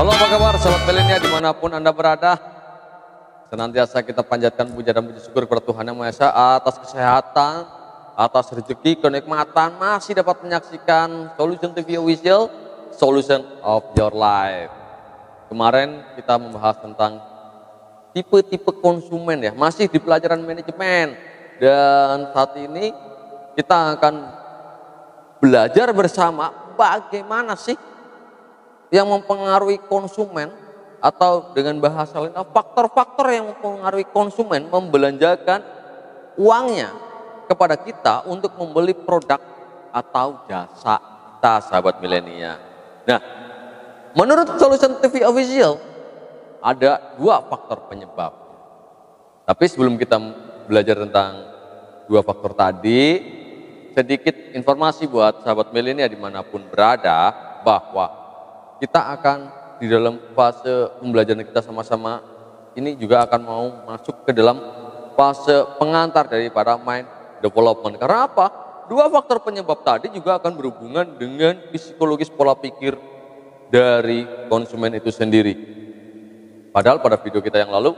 Halo, apa kabar sahabat milenial dimanapun Anda berada? Senantiasa kita panjatkan puja dan puji syukur kepada Tuhan Yang Maha Esa atas kesehatan, atas rezeki, kenikmatan, masih dapat menyaksikan Solution TV Official, Solution of Your Life. Kemarin kita membahas tentang tipe-tipe konsumen ya, masih di pelajaran manajemen. Dan saat ini kita akan belajar bersama bagaimana sih yang mempengaruhi konsumen, atau dengan bahasa lain faktor-faktor yang mempengaruhi konsumen membelanjakan uangnya kepada kita untuk membeli produk atau jasa kita, sahabat milenial. Nah, menurut Solution TV Official ada dua faktor penyebab. Tapi sebelum kita belajar tentang dua faktor tadi, sedikit informasi buat sahabat milenial dimanapun berada, bahwa kita akan di dalam fase pembelajaran kita sama-sama ini juga akan mau masuk ke dalam fase pengantar daripada mind development. Karena apa? Dua faktor penyebab tadi juga akan berhubungan dengan psikologis pola pikir dari konsumen itu sendiri. Padahal pada video kita yang lalu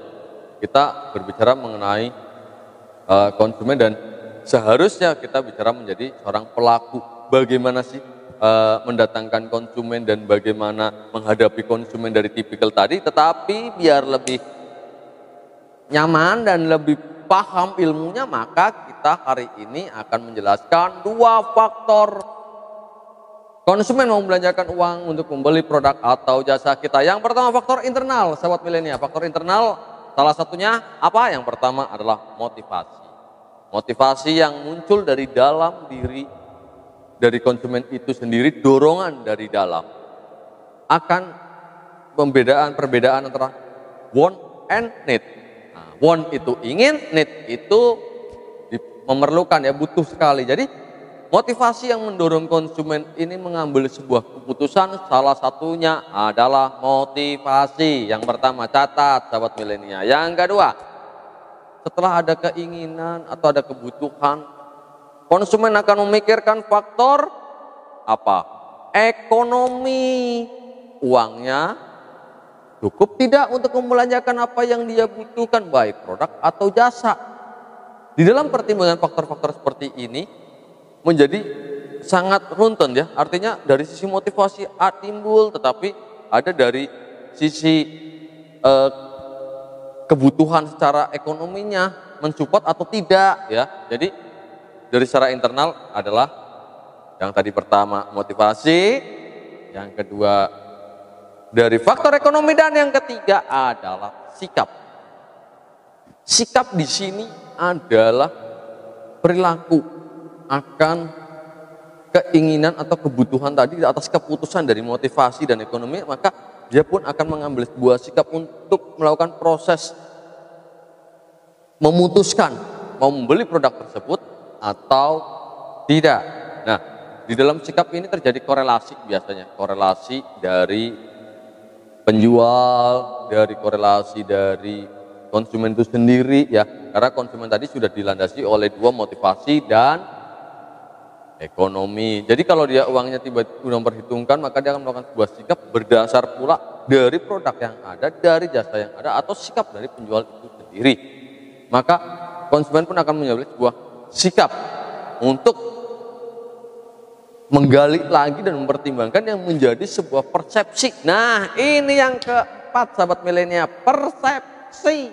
kita berbicara mengenai konsumen, dan seharusnya kita bicara menjadi seorang pelaku. Bagaimana sih mendatangkan konsumen dan bagaimana menghadapi konsumen dari tipikal tadi. Tetapi biar lebih nyaman dan lebih paham ilmunya, maka kita hari ini akan menjelaskan dua faktor konsumen membelanjakan uang untuk membeli produk atau jasa kita. Yang pertama faktor internal, sahabat milenial. Faktor internal salah satunya apa? Yang pertama adalah motivasi. Motivasi yang muncul dari dalam diri dari konsumen itu sendiri, dorongan dari dalam. Akan perbedaan antara want and need. Nah, want itu ingin, need itu memerlukan ya, butuh sekali. Jadi motivasi yang mendorong konsumen ini mengambil sebuah keputusan, salah satunya adalah motivasi. Yang pertama, catat sahabat milenial. Yang kedua, setelah ada keinginan atau ada kebutuhan, konsumen akan memikirkan faktor apa? Ekonomi. Uangnya cukup tidak untuk membelanjakan apa yang dia butuhkan, baik produk atau jasa. Di dalam pertimbangan faktor-faktor seperti ini menjadi sangat runtun ya. Artinya dari sisi motivasi timbul, tetapi ada dari sisi kebutuhan secara ekonominya mensupport atau tidak ya. Jadi dari secara internal adalah yang tadi pertama motivasi, yang kedua dari faktor ekonomi, dan yang ketiga adalah sikap. Sikap di sini adalah perilaku akan keinginan atau kebutuhan tadi atas keputusan dari motivasi dan ekonomi, maka dia pun akan mengambil sebuah sikap untuk melakukan proses memutuskan mau membeli produk tersebut atau tidak. Nah, di dalam sikap ini terjadi korelasi biasanya, korelasi dari penjual, dari korelasi dari konsumen itu sendiri ya, karena konsumen tadi sudah dilandasi oleh dua motivasi dan ekonomi. Jadi kalau dia uangnya tiba-tiba memperhitungkan, maka dia akan melakukan sebuah sikap berdasar pula dari produk yang ada, dari jasa yang ada, atau sikap dari penjual itu sendiri. Maka konsumen pun akan mengambil sebuah sikap untuk menggali lagi dan mempertimbangkan yang menjadi sebuah persepsi. Nah, ini yang keempat sahabat milenial, persepsi.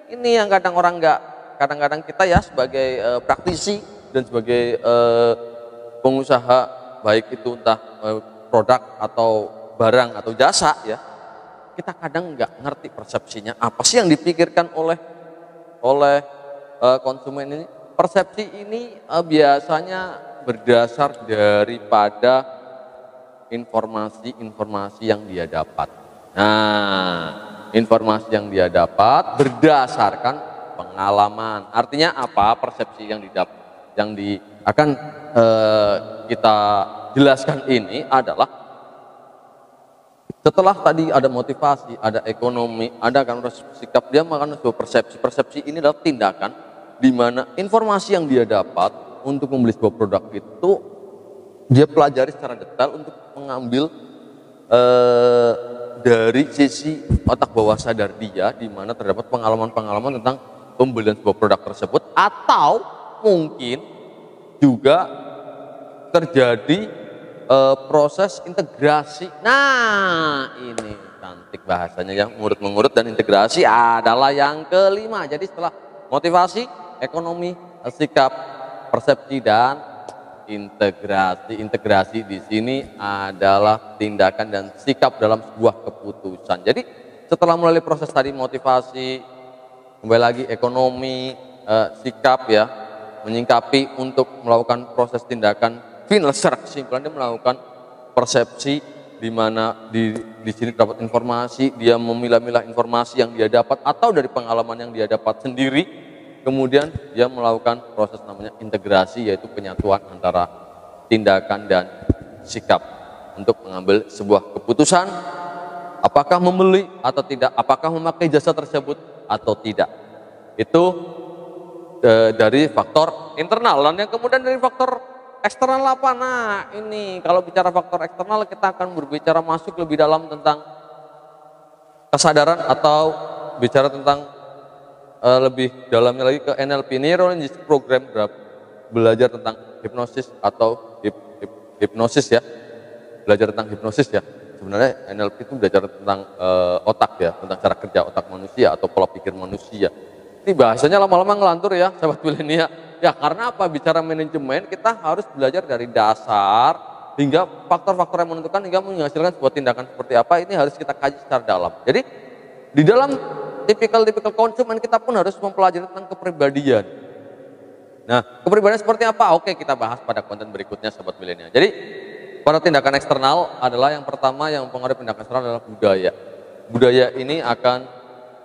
Ini yang kadang-kadang kita ya sebagai praktisi dan sebagai pengusaha, baik itu entah produk atau barang atau jasa ya, kita kadang nggak ngerti persepsinya apa sih yang dipikirkan oleh konsumen ini. Persepsi ini biasanya berdasar daripada informasi yang dia dapat. Nah, informasi yang dia dapat berdasarkan pengalaman. Artinya apa? Persepsi yang akan kita jelaskan ini adalah setelah tadi ada motivasi, ada ekonomi, ada kan sikap, dia makan sebuah persepsi. Persepsi ini adalah tindakan di mana informasi yang dia dapat untuk membeli sebuah produk itu dia pelajari secara detail untuk mengambil dari sisi otak bawah sadar dia, di mana terdapat pengalaman-pengalaman tentang pembelian sebuah produk tersebut, atau mungkin juga terjadi proses integrasi. Nah, ini cantik bahasanya ya, mengurut-mengurut, dan integrasi adalah yang kelima. Jadi setelah motivasi, ekonomi, sikap, persepsi, dan integrasi. Integrasi di sini adalah tindakan dan sikap dalam sebuah keputusan. Jadi setelah melalui proses tadi motivasi, kembali lagi ekonomi, sikap ya, menyingkapi untuk melakukan proses tindakan final, secara kesimpulannya melakukan persepsi, di mana di sini dapat informasi, dia memilah-milah informasi yang dia dapat atau dari pengalaman yang dia dapat sendiri. Kemudian dia melakukan proses namanya integrasi, yaitu penyatuan antara tindakan dan sikap untuk mengambil sebuah keputusan, apakah membeli atau tidak, apakah memakai jasa tersebut atau tidak. Itu dari faktor internal. Dan yang kemudian dari faktor eksternal apa? Nah, ini kalau bicara faktor eksternal, kita akan berbicara masuk lebih dalam tentang kesadaran, atau bicara tentang lebih dalamnya lagi ke NLP, Neuro Linguistic Program, belajar tentang hipnosis atau hipnosis ya, belajar tentang hipnosis ya. Sebenarnya NLP itu belajar tentang otak ya, tentang cara kerja otak manusia atau pola pikir manusia. Ini bahasanya lama-lama ngelantur ya, sahabat milenial. Ya karena apa? Bicara manajemen, kita harus belajar dari dasar hingga faktor-faktor yang menentukan hingga menghasilkan sebuah tindakan seperti apa. Ini harus kita kaji secara dalam. Jadi di dalam tipikal konsumen, kita pun harus mempelajari tentang kepribadian. Nah, kepribadian seperti apa? Oke, kita bahas pada konten berikutnya, sahabat milenial. Jadi pada tindakan eksternal adalah yang pertama yang mempengaruhi tindakan eksternal adalah budaya. Budaya ini akan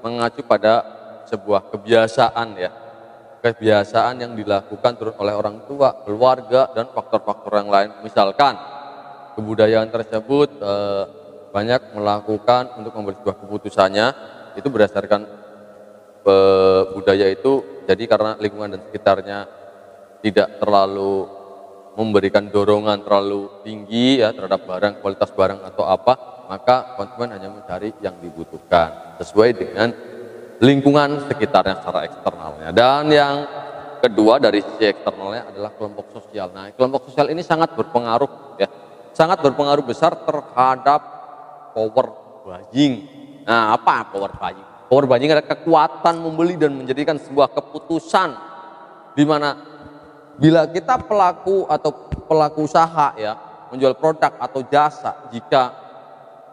mengacu pada sebuah kebiasaan ya, kebiasaan yang dilakukan turun oleh orang tua, keluarga, dan faktor-faktor yang lain. Misalkan kebudayaan tersebut banyak melakukan untuk membuat sebuah keputusannya itu berdasarkan budaya itu, jadi karena lingkungan dan sekitarnya tidak terlalu memberikan dorongan terlalu tinggi ya terhadap barang, kualitas barang atau apa, maka konsumen hanya mencari yang dibutuhkan sesuai dengan lingkungan sekitarnya secara eksternalnya. Dan yang kedua dari sisi eksternalnya adalah kelompok sosial. Nah, kelompok sosial ini sangat berpengaruh ya, sangat berpengaruh besar terhadap power buying. Nah, apa power buying? Power buying adalah kekuatan membeli dan menjadikan sebuah keputusan, di mana bila kita pelaku atau pelaku usaha ya, menjual produk atau jasa, jika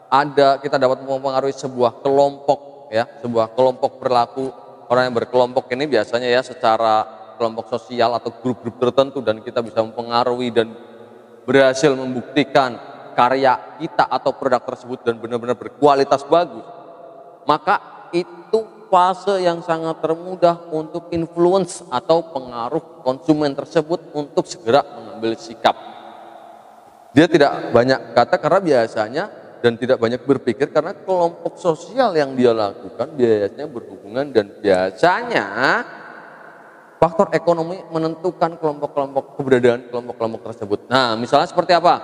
ada kita dapat mempengaruhi sebuah kelompok ya, sebuah kelompok perilaku orang yang berkelompok ini biasanya ya secara kelompok sosial atau grup-grup tertentu, dan kita bisa mempengaruhi dan berhasil membuktikan karya kita atau produk tersebut dan benar-benar berkualitas bagus, maka itu fase yang sangat termudah untuk influence atau pengaruh konsumen tersebut untuk segera mengambil sikap. Dia tidak banyak kata karena biasanya, dan tidak banyak berpikir karena kelompok sosial yang dia lakukan biasanya berhubungan, dan biasanya faktor ekonomi menentukan kelompok-kelompok, keberadaan kelompok-kelompok tersebut. Nah, misalnya seperti apa?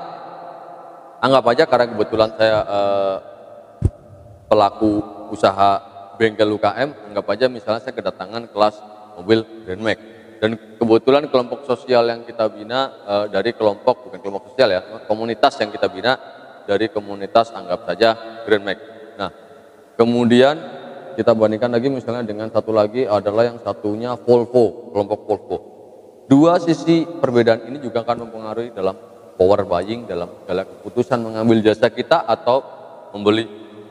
Anggap aja karena kebetulan saya pelaku usaha bengkel UKM, anggap aja misalnya saya kedatangan kelas mobil Grand Max, dan kebetulan kelompok sosial yang kita bina dari kelompok, bukan kelompok sosial ya, komunitas yang kita bina dari komunitas anggap saja Grand Max. Nah, kemudian kita bandingkan lagi misalnya dengan satu lagi adalah yang satunya Volvo, kelompok Volvo. Dua sisi perbedaan ini juga akan mempengaruhi dalam power buying, dalam segala keputusan mengambil jasa kita atau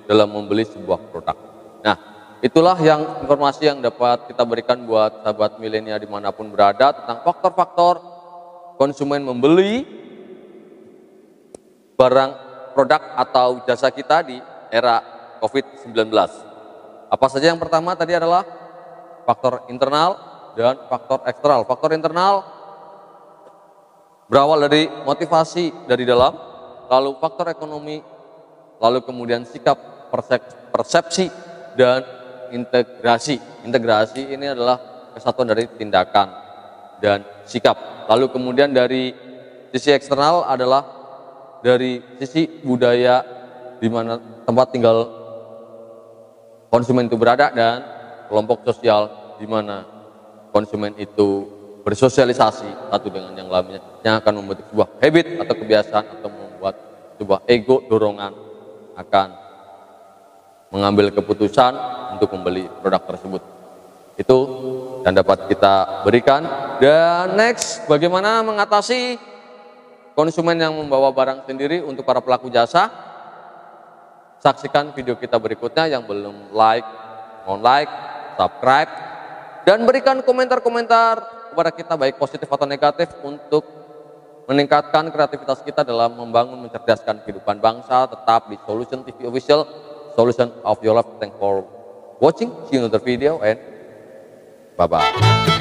dalam membeli sebuah produk. Nah, itulah yang informasi yang dapat kita berikan buat sahabat milenial dimanapun berada tentang faktor-faktor konsumen membeli barang, produk atau jasa kita di era COVID-19. Apa saja? Yang pertama tadi adalah faktor internal dan faktor eksternal. Faktor internal berawal dari motivasi dari dalam, lalu faktor ekonomi, lalu kemudian sikap, persepsi, dan integrasi. Integrasi ini adalah kesatuan dari tindakan dan sikap. Lalu kemudian dari sisi eksternal adalah dari sisi budaya di mana tempat tinggal konsumen itu berada, dan kelompok sosial di mana konsumen itu bersosialisasi satu dengan yang lainnya, yang akan membentuk sebuah habit atau kebiasaan atau membuat sebuah ego dorongan akan mengambil keputusan untuk membeli produk tersebut. Itu yang dapat kita berikan. Dan next, bagaimana mengatasi konsumen yang membawa barang sendiri untuk para pelaku jasa? Saksikan video kita berikutnya. Yang belum like, mohon like, subscribe, dan berikan komentar-komentar kepada kita baik positif atau negatif untuk meningkatkan kreativitas kita dalam membangun mencerdaskan kehidupan bangsa. Tetap di Solution TV Official, Solution of Your Life. Thanks for watching. See you in another video and bye-bye.